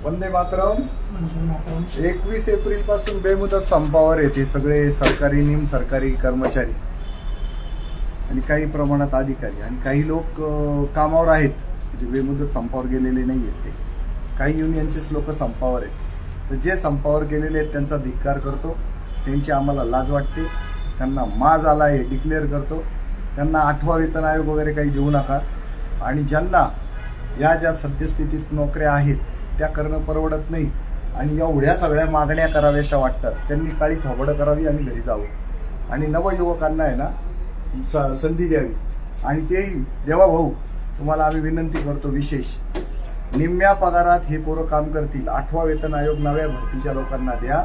Vande Mataram. 21 April पासून बेमुदत संपावर येते सगळे सरकारी निम सरकारी कर्मचारी आणि काही प्रमाणात अधिकारी आणि काही लोक कामावर आहेत, म्हणजे बेमुदत संपावर गेलेले नाही आहेत. ते काही युनियनचेच लोक संपावर आहेत. तर जे संपावर गेलेले आहेत त्यांचा धिक्कार करतो. त्यांची आम्हाला लाज वाटते. त्यांना माज आला हे डिक्लेअर करतो. त्यांना 8वा वेतन आयोग वगैरे काही देऊ नका. आणि ज्यांना या ज्या सद्यस्थितीत नोकऱ्या आहेत त्या करणं परवडत नाही आणि एवढ्या सगळ्या मागण्या कराव्याशा वाटतात, त्यांनी काळी थोबडं करावी आणि घरी जावं आणि नवयुवकांना आहे ना संधी द्यावी. आणि तेही देवा भाऊ, तुम्हाला आम्ही विनंती करतो विशेष, निम्म्या पगारात हे पोरं काम करतील. 8वा वेतन आयोग नव्या भरतीच्या लोकांना द्या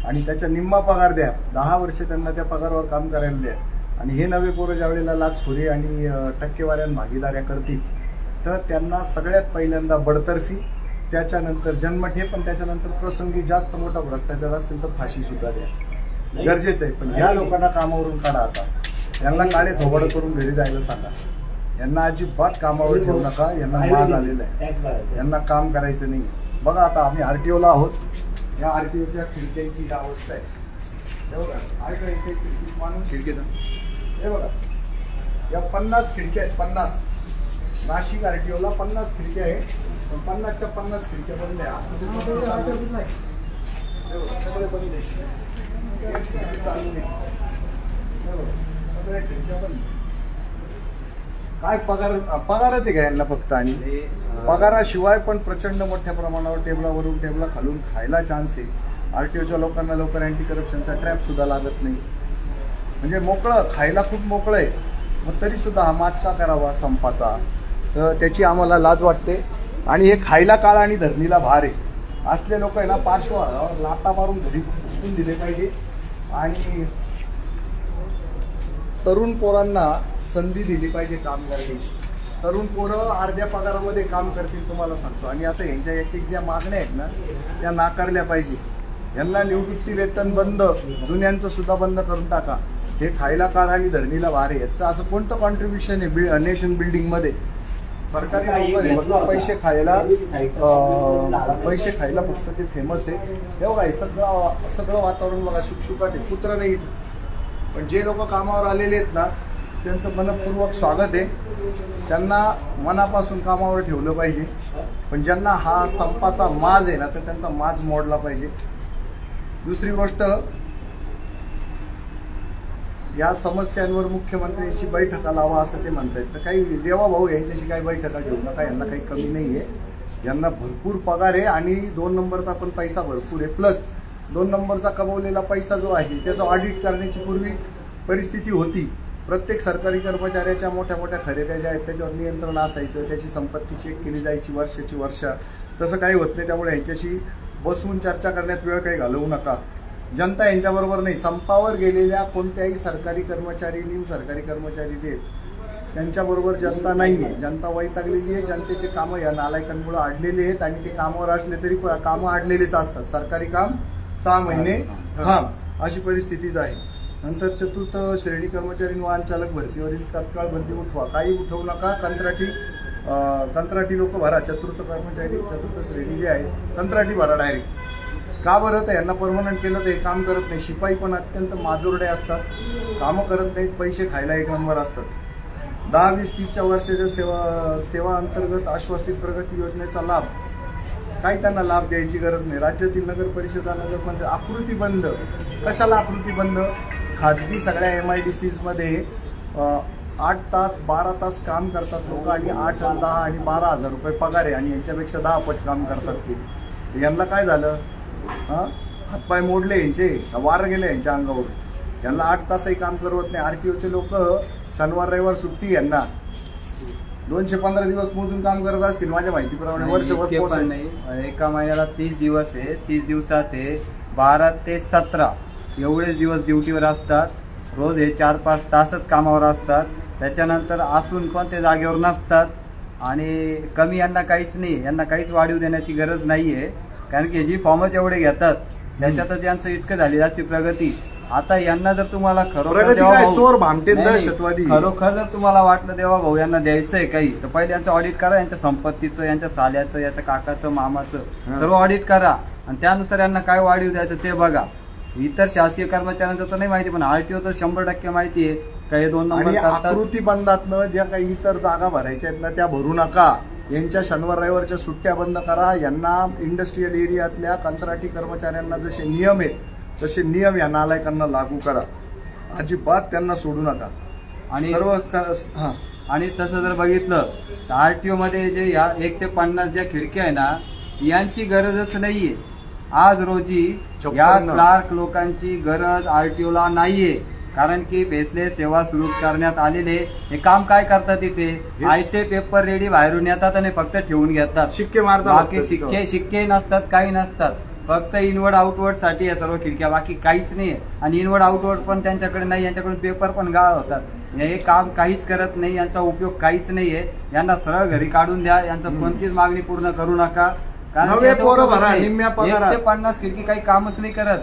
आणि त्याचा निम्मा पगार द्या. 10 वर्ष त्यांना त्या पगारावर काम करायला द्या. आणि हे नवे पोरं ज्यावेळेला लाचखोरी आणि टक्केवाऱ्यां भागीदाऱ्या करतील तर त्यांना सगळ्यात पहिल्यांदा बडतर्फी, त्याच्यानंतर जन्मठेप आणि त्याच्यानंतर प्रसंगी जास्त मोठा भ्रष्टाचार असेल तर फाशी सुद्धा द्या. गरजेचं आहे. पण या लोकांना कामावरून काढा. आता यांना काळे थोबड करून घरी जायला सांगा. यांना अजिबात कामावर ठेवू नका. यांना माज आलेला आहे. यांना काम करायचं नाही. बघा आता आम्ही आरटीओला आहोत. या आरटीओच्या खिडक्यांची ही अवस्था आहे. हे बघा, आहे का इथे खिडकी मानून खिडकीत? हे बघा, या 50 खिडक्या आहेत. 50 नाशिक आरटीओला 50 खिडक्या आहे. 50च्या 50 खिडक्या बंद आहे. सगळे बंद आहे. सगळ्या खिडक्या बंद. काय पगारच आहे का यांना फक्त? आणि पगाराशिवाय पण प्रचंड मोठ्या प्रमाणावर टेबलावरून टेबला खालून खायला चान्स आहे. आरटीओच्या लोकांना लवकर अँटी करप्शनचा ट्रॅप सुद्धा लागत नाही. म्हणजे मोकळं खायला खूप मोकळं आहे. मग तरी सुद्धा हा माज का करावा संपाचा? तर त्याची आम्हाला लाज वाटते. आणि हे खायला काळ आणि धरणीला भार आहे. असले लोक आहे ना पार्श्वावर लाटा मारून घरी घुसून दिले पाहिजे. आणि तरुण पोरांना संधी दिली पाहिजे काम करण्याची. तरुण पोरं अर्ध्या पगारामध्ये काम करतील तुम्हाला सांगतो. आणि आता यांच्या एक ज्या मागण्या आहेत ना त्या नाकारल्या पाहिजे. यांना निवृत्ती वेतन बंद, जुन्यांचं सुद्धा बंद करून टाका. हे खायला काळ आणि धरणीला भार आहे. याचं असं कोणतं कॉन्ट्रीब्युशन आहे नेशन बिल्डिंगमध्ये? सरकारी नोकरी पैसे खायला फक्त ते फेमस आहे. हे बघा, हे सगळं वातावरण बघा, शुकशुकाट आहे. कुत्र नाही. पण जे लोक कामावर आलेले आहेत ना त्यांचं मनपूर्वक स्वागत आहे. त्यांना मनापासून कामावर ठेवलं पाहिजे. पण ज्यांना हा संपाचा माज आहे ना तर त्यांचा माज मोडला पाहिजे. दुसरी गोष्ट, या समस्यांवर मुख्यमंत्र्यांशी बैठका लावा असं ते म्हणतात. तर काही देवा भाऊ यांच्याशी काही बैठका घेऊ नका. यांना काही कमी नाही आहे. यांना भरपूर पगार आहे आणि 2 नंबरचा पण पैसा भरपूर आहे. प्लस 2 नंबरचा कमवलेला पैसा जो आहे त्याचं ऑडिट करण्याची पूर्वी परिस्थिती होती. प्रत्येक सरकारी कर्मचाऱ्याच्या मोठ्या मोठ्या खरेद्या ज्या आहेत त्याच्यावर नियंत्रण असायचं. त्याची संपत्ती चेक केली जायची वर्षाची वर्ष. तसं काही होत नाही. त्यामुळे यांच्याशी बसून चर्चा करण्यात वेळ काही घालवू नका. जनता यांच्याबरोबर नाही. संपावर गेलेल्या कोणत्याही सरकारी कर्मचारी, निम सरकारी कर्मचारी जे आहेत त्यांच्याबरोबर जनता नाही आहे. जनता वैतागलेली आहे. जनतेचे कामं या नालायकांमुळे अडलेले आहेत आणि ते कामावर असले तरी कामं अडलेलेच असतात. सरकारी काम 6 महिने थांब अशी परिस्थितीच आहे. नंतर 4थी श्रेणी कर्मचारी वाहन चालक भरतीवरील तत्काळ बंदी उठवा. काही उठवू नका. कंत्राटी लोक भरा. 4th कर्मचारी 4th श्रेणी जे आहे कंत्राटी भरा डायरेक्ट. का बरं? तर यांना परमनंट केलं तर हे काम करत नाही. शिपाई पण अत्यंत माजुरडे असतात. कामं करत नाहीत. पैसे खायला 1 नंबर असतात. 10, 20, 30च्या वर्षाच्या सेवा अंतर्गत आश्वासित प्रगती योजनेचा लाभ काही त्यांना लाभ द्यायची गरज नाही. राज्यातील नगर परिषदा नगरपंचायत आकृती बंद. कशाला आकृती बंद? खाजगी सगळ्या MIDCs मध्ये 8 तास 12 तास काम करतात लोक आणि 8, 10 आणि 12 हजार रुपये पगार आहे. आणि यांच्यापेक्षा 10 पट काम करतात ते. यांना काय झालं? हातपाय मोडले यांचे, वार गेले यांच्या अंगावर. यांना 8 तासही काम करवत नाही. आरटीओचे लोक शनिवार रविवार सुट्टी यांना 215 दिवस मोजून काम करत असतील माझ्या माहितीप्रमाणे. वर्षभर नाही. एका महिन्याला 30 दिवस आहे. 30 दिवसात हे 12 ते 17 एवढेच दिवस ड्युटीवर असतात. रोज हे 4-5 तासच कामावर असतात. त्याच्यानंतर असून पण ते जागेवर नसतात. आणि कमी यांना काहीच नाही. यांना काहीच वाढीव देण्याची गरज नाही आहे. कारण की जी फॉर्मच एवढे घेतात त्याच्यातच यांचं इतकं झालेली असते प्रगती आता यांना जर तुम्हाला खरोखर प्रगती देवा काय भाऊ- चोर भामटे नाही, नाही. दहशतवादी खरोखर जर तुम्हाला वाटलं देवा भाऊ यांना द्यायचंय काही तर पहिले यांचं ऑडिट करा, यांच्या संपत्तीचं, यांच्या साल्याचं, याच्या काकाचं, मामाचं हा. सर्व ऑडिट करा आणि त्यानुसार यांना काय वाढीव द्यायचं ते बघा. इतर शासकीय कर्मचाऱ्यांचं तर नाही माहिती, पण आरटीओ तर 100% माहिती आहे. काही 2 नंबर आणि करतात. आकृती बंधातनं ज्या काही इतर जागा भरायच्या आहेत ना त्या भरू नका. यांच्या शनिवार रविवारच्या सुट्ट्या बंद करा. यांना इंडस्ट्रियल एरियातल्या कंत्राटी कर्मचाऱ्यांना जसे नियम आहेत तसे नियम या नालायकांना लागू करा. अजिबात त्यांना सोडू नका. आणि सर्व हा आणि तसं जर बघितलं तर आरटीओ मध्ये जे या 1 ते 50 ज्या खिडक्या आहे ना यांची गरजच नाहीये. आज रोजी या 56. क्लार्क लोकांची गरज आरटीओला नाहीये, कारण की फेसलेस सेवा सुरू करण्यात आलेले हे काम काय करतात तिथे आयते पेपर रेडी बाहेरून येतात आणि फक्त ठेवून घेतात. शिक्के मारतात. बाकी शिक्के नसतात, काही नसतात. फक्त इनवर्ड आउटवर्ड साठी या सर्व खिडक्या, बाकी काहीच नाही. आणि इनवर्ड आउटवर्ड पण त्यांच्याकडे नाही, यांच्याकडून पेपर पण गाळ होतात. हे काम काहीच करत नाही, यांचा उपयोग काहीच नाहीये. यांना सरळ घरी काढून द्या, यांचं कोणतीच मागणी पूर्ण करू नका. कारण नवे याचा पोरं उपयोगच भरा, नाही. निम्म्या 1 पगारात. ते 50 खिडकी काही कामच नाही करत,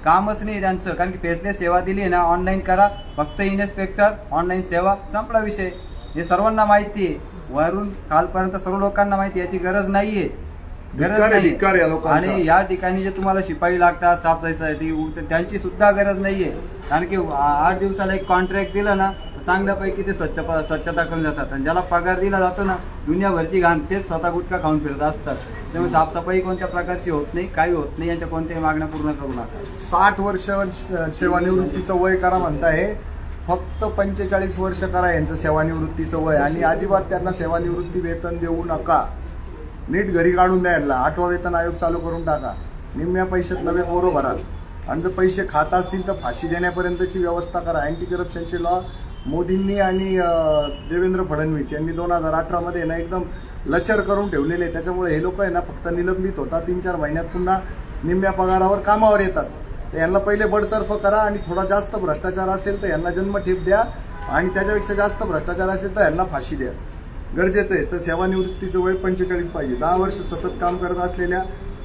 कामच नाही त्यांचं. कारण की फेसलेस सेवा दिली आहे ना, ऑनलाईन करा, फक्त इन्स्पेक्टर ऑनलाईन सेवा, संपला विषय. हे सर्वांना माहिती आहे, वरून खालपर्यंत सर्व लोकांना माहिती आहे, याची गरज नाहीये, गरज धिक्कार या नाही. लोकांचा. आणि या ठिकाणी जे तुम्हाला शिपाई लागतात साफसफाईसाठी त्यांची सुद्धा गरज नाहीये. कारण की 8 दिवसाला एक कॉन्ट्रॅक्ट दिलं ना चांगल्यापैकी ते स्वच्छता करून जातात. आणि ज्याला पगार दिला जातो ना दुनियाभरची घाण तेच स्वतः गुटखा खाऊन फिरत असतात. त्यामुळे साफसफाई कोणत्या प्रकारची होत नाही, काही होत नाही. यांच्या कोणत्याही मागण्या पूर्ण करू नका. 60 वर्ष सेवानिवृत्तीचं वय करा म्हणताय, फक्त 45 वर्ष करा यांचं सेवानिवृत्तीचं वय. आणि अजिबात त्यांना सेवानिवृत्ती वेतन देऊ नका. नीट घरी काढून द्यायला 8वा वेतन आयोग चालू करून टाका. निम्म्या पैशात नवे पोरं भरा. आणि जर पैसे खात असतील तर फाशी देण्यापर्यंतची व्यवस्था करा. अँटी करप्शनचे लॉ मोदींनी आणि देवेंद्र फडणवीस यांनी 2018 मध्ये ना एकदम लचर करून ठेवलेले. त्याच्यामुळे हे लोक आहे ना फक्त निलंबित होतात, 3-4 महिन्यात पुन्हा निम्म्या पगारावर कामावर येतात. तर यांना पहिले बडतर्फ करा. आणि थोडा जास्त भ्रष्टाचार असेल तर यांना जन्मठेप द्या. आणि त्याच्यापेक्षा जास्त भ्रष्टाचार असेल तर यांना फाशी द्या. गरजेचं आहे. तर सेवानिवृत्तीचं वय 45 पाहिजे. 10 वर्ष सतत काम करत असलेल्या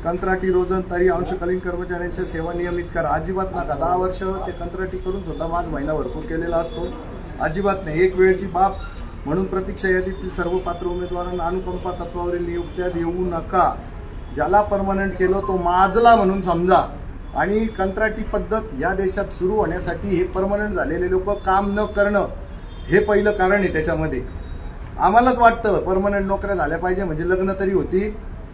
कंत्राटी, रोजंदारी, अंशकालीन कर्मचाऱ्यांच्या सेवा नियमित करा. अजिबात नका. 10 वर्ष ते कंत्राटी करून सुद्धा 5 महिना भरपूर केलेला असतो. अजिबात नाही. एक वेळची बाब म्हणून प्रतीक्षा यादीतील सर्व पात्र उमेदवारांना अनुकंपा तत्वावरील नियुक्त्या देऊ नका. ज्याला परमनंट केलं तो माजला म्हणून समजा. आणि कंत्राटी पद्धत या देशात सुरू होण्यासाठी हे परमनंट झालेले लोक काम न करणं हे पहिलं कारण आहे. त्याच्यामध्ये आम्हालाच वाटतं परमनंट नोकऱ्या झाल्या पाहिजे म्हणजे लग्न तरी होती,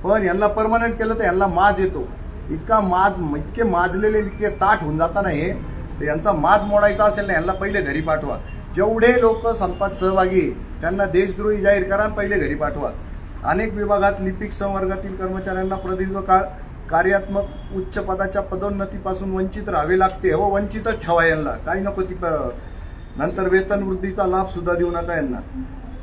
पण यांना परमनंट केलं तर यांना माज येतो. इतके माजलेले इतके ताठ होऊन जाताना हे, तर यांचा माज मोडायचा असेल ना यांना पहिले घरी पाठवा. जेवढे लोक संपात सहभागी त्यांना देशद्रोही जाहीर करा आणि पहिले घरी पाठवा. अनेक विभागात लिपिक संवर्गातील कर्मचाऱ्यांना प्रदीर्घ काळ कार्यात्मक उच्च पदाच्या पदोन्नतीपासून वंचित राहावे लागते. हो, वंचितच ठेवा यांना. काही नको ती नंतर वेतन वृद्धीचा लाभ सुद्धा देऊ नका यांना.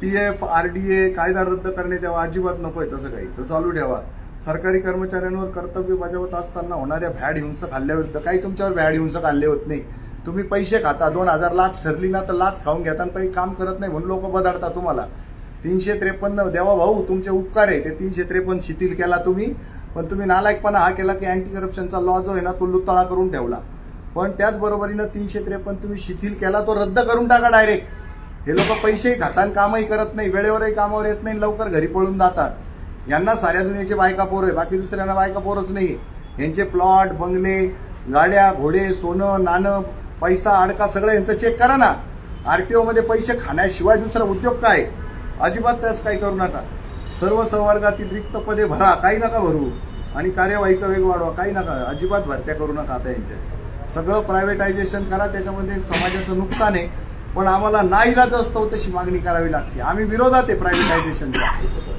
PF, RDA कायदा रद्द करणे तेव्हा अजिबात नकोय तसं काही, तर चालू ठेवा. सरकारी कर्मचाऱ्यांवर कर्तव्य बजावत असताना होणाऱ्या भ्याड हिंसक हल्ल्याविरुद्ध काही तुमच्यावर भ्याड हिंसक हल्ले होत नाही. तुम्ही पैसे खाता, 2000 लाच ठरली ना तर लाच खाऊन घेता, काही काम करत नाही म्हणून लोक बदाडता तुम्हाला. 353 देवा भाऊ तुमचे उपकार आहे. ते 353 शिथिल केला तुम्ही, पण तुम्ही नालायकपणा हा केला की अँटी करप्शनचा लॉ जो आहे ना तो लुतळा करून ठेवला. पण त्याचबरोबरीनं 353 तुम्ही शिथिल केला तो रद्द करून टाका डायरेक्ट. हे लोक पैसेही खातात, कामही करत नाही, वेळेवरही कामावर येत नाही, लवकर घरी पळून जातात. यांना साऱ्या दुनियेचे बायका पोरं आहे, बाकी दुसऱ्यांना बायका पोरच नाही. यांचे प्लॉट, बंगले, गाड्या, घोडे, सोनं, नाणं, पैसा, अडका सगळं यांचं चेक करा ना. RTO मध्ये पैसे खाण्याशिवाय दुसरा उद्योग काय? अजिबात त्याच काही करू नका. सर्व संवर्गातील रिक्त पदे भरा, काही नका भरू. आणि कार्यवाहीचा वेग वाढवा, काही नका. अजिबात भरत्या करू नका आता यांच्या. सगळं प्रायव्हेटायझेशन करा, त्याच्यामध्ये समाजाचं नुकसान आहे. पण आम्हाला नाईलाज असतो तशी मागणी करावी लागते. आम्ही विरोधात आहे प्रायव्हेटायझेशनच्या,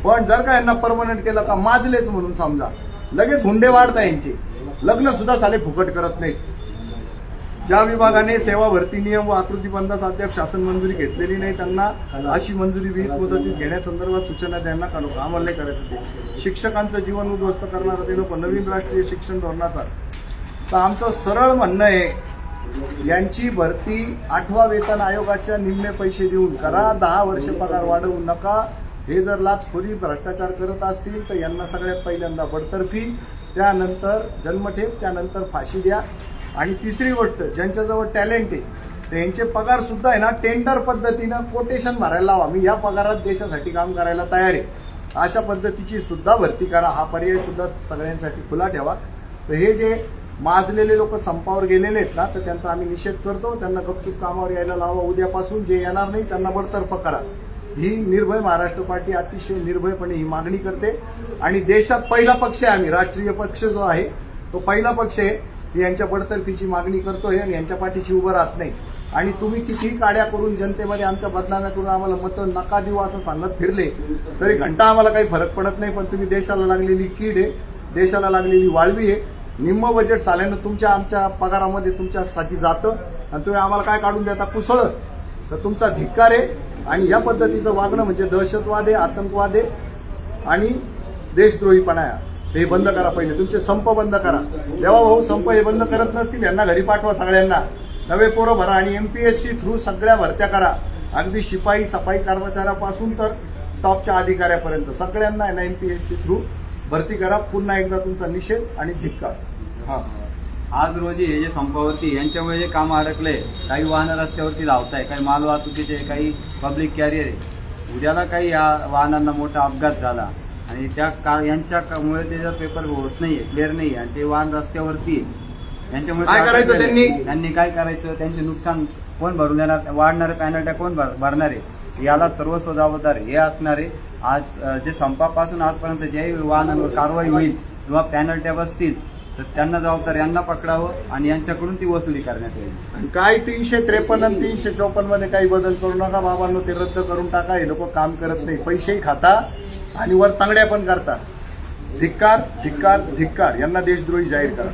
पण जर का यांना परमनंट केलं का माजलेच म्हणून समजा. लगेच हुंडे वाढता यांचे. लग्न सुद्धा साले फुकट करत नाहीत. ज्या विभागाने सेवा भरती नियम व आकृतीबंधास अद्याप शासन मंजुरी घेतलेली नाही त्यांना अशी मंजुरी विहित मुदतीत घेण्यासंदर्भात सूचना द्यांना काढू. आम्हाला नाही करायचं ते. शिक्षकांचं जीवन उद्ध्वस्त करणारं ते लोक नवीन राष्ट्रीय शिक्षण धोरणाचा. तर आमचं सरळ म्हणणं आहे, यांची भरती 8व्या वेतन आयोगाच्या निम्मे पैसे देऊन करा. 10 वर्ष पगार वाढवू नका. हे जर लाचखोरी भ्रष्टाचार करत असतील तर यांना सगळ्यात पहिल्यांदा बडतर्फी, त्यानंतर जन्मठेप, त्यानंतर फाशी द्या. आणि तिसरी गोष्ट, ज्यांच्याजवळ टॅलेंट आहे त्यांचे पगार सुद्धा आहे ना टेंडर पद्धतीनं कोटेशन भरायला लावा. मी या पगारात देशासाठी काम करायला तयार आहे, अशा पद्धतीची सुद्धा भरती करा. हा पर्याय सुद्धा सगळ्यांसाठी खुला ठेवा. तर हे जे माजलेले लोक संपावर गेलेले आहेत ना, तर त्यांचा आम्ही निषेध करतो. त्यांना गपचूप कामावर यायला लावा. उद्यापासून जे येणार नाही त्यांना बडतर्फ करा. ही निर्भय महाराष्ट्र पार्टी अतिशय निर्भयपणे ही मागणी करते. आणि देशात पहिला पक्ष आहे, आम्ही राष्ट्रीय पक्ष जो आहे तो पहिला पक्ष आहे. यांच्या बडतर्फीची मागणी करतोय आणि यांच्या पाठीशी उभं राहत नाही. आणि तुम्ही कितीही काड्या करून जनतेमध्ये आमच्या बदनाम्या करून आम्हाला मतं नका देऊ असं सांगत फिरले तरी घंटा आम्हाला काही फरक पडत नाही. पण तुम्ही देशाला लागलेली कीड आहे, देशाला लागलेली वाळवी आहे. निम्म बजेट साल्यानं तुमच्या आमच्या पगारामध्ये तुमच्यासाठी जातं आणि तुम्ही आम्हाला काय काढून देता कुसळ. तर तुमचा धिक्कार आहे. आणि या पद्धतीचं वागणं म्हणजे दहशतवाद आहे, आतंकवाद आहे आणि देशद्रोहीपणा आहे. हे बंद करा. पहिले तुमचे संप बंद करा. देवा भाऊ संप हे बंद करत नसतील यांना घरी पाठवा सगळ्यांना. नवे पोरं भरा आणि MPSC थ्रू सगळ्या भरत्या करा. अगदी शिपाई सफाई कर्मचाऱ्यापासून तर टॉपच्या अधिकाऱ्यापर्यंत सगळ्यांना MPSC थ्रू भरती करा. पुन्हा एकदा तुमचा निषेध आणि धिक्कार. हा, आज रोजी हे जे संपावरती यांच्यामुळे जे काम अडकले, काही वाहनं रस्त्यावरती लावत आहे, काही माल वाहतुकीचे, काही पब्लिक कॅरियर आहे. उद्याला काही या वाहनांना मोठा अपघात झाला आणि यांच्यामुळे ते जर पेपर होत नाहीये, क्लिअर नाही आणि ते वाहन रस्त्यावरती आहे, यांच्यामुळे काय करायचं त्यांनी काय करायचं? त्यांचे नुकसान कोण भरून देणार? वाढणारे पॅनल्ट्या कोण भरणार आहे? याला सर्वस्व जबाबदार हे असणारे. आज जे संपापासून आजपर्यंत जे वाहनांवर कारवाई होईल किंवा पॅनल्ट्या बसतील तर त्यांना जबाबदार यांना पकडावं आणि यांच्याकडून ती वसुली करण्यात येईल. काय 353 आणि 354 मध्ये काही बदल करू नका बाबांनो. ते रद्द करून टाका. हे लोक काम करत नाही, पैसेही खाता आणि वर तांगड्या पण करतात. धिक्कार धिक्कार धिक्कार. यांना देशद्रोही जाहीर करा.